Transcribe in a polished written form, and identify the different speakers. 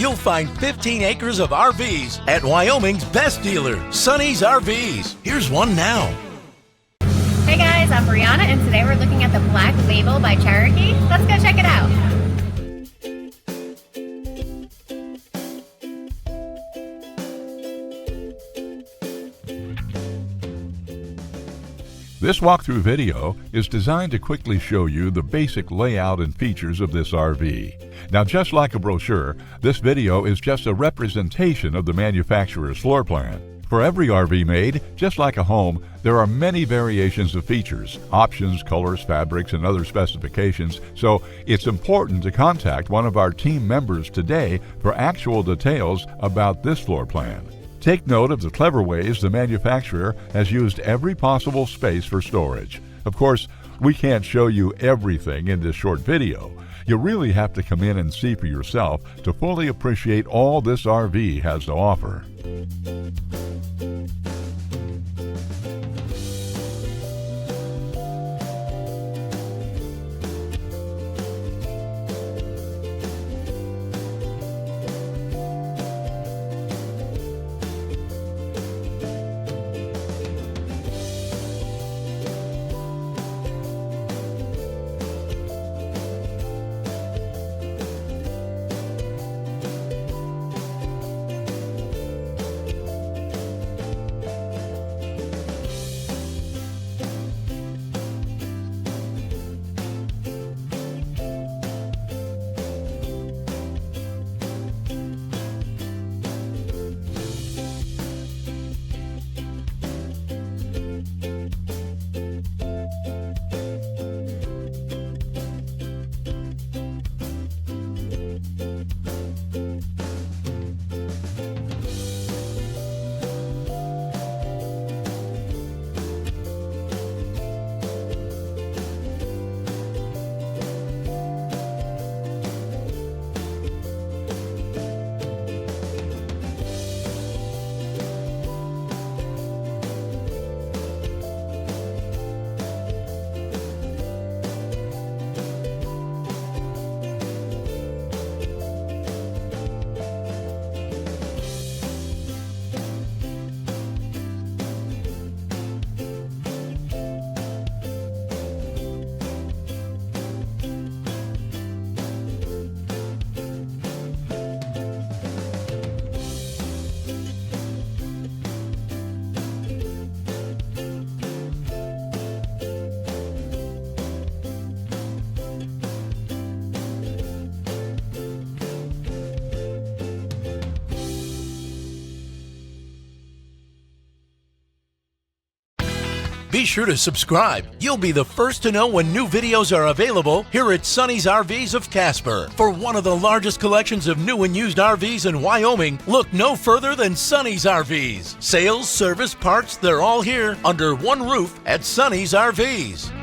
Speaker 1: you'll find 15 acres of RVs at Wyoming's best dealer, Sonny's RVs. Here's one now.
Speaker 2: Hey guys, I'm Brianna, and today we're looking at the Black Label by Cherokee. Let's go check it out.
Speaker 3: This walkthrough video is designed to quickly show you the basic layout and features of this RV. Now, just like a brochure, this video is just a representation of the manufacturer's floor plan. For every RV made, just like a home, there are many variations of features, options, colors, fabrics, and other specifications, so it's important to contact one of our team members today for actual details about this floor plan. Take note of the clever ways the manufacturer has used every possible space for storage. Of course, we can't show you everything in this short video. You really have to come in and see for yourself to fully appreciate all this RV has to offer.
Speaker 1: Be sure to subscribe. You'll be the first to know when new videos are available here at Sonny's RVs of Casper. For one of the largest collections of new and used RVs in Wyoming, look no further than Sonny's RVs. Sales, service, parts, they're all here under one roof at Sonny's RVs.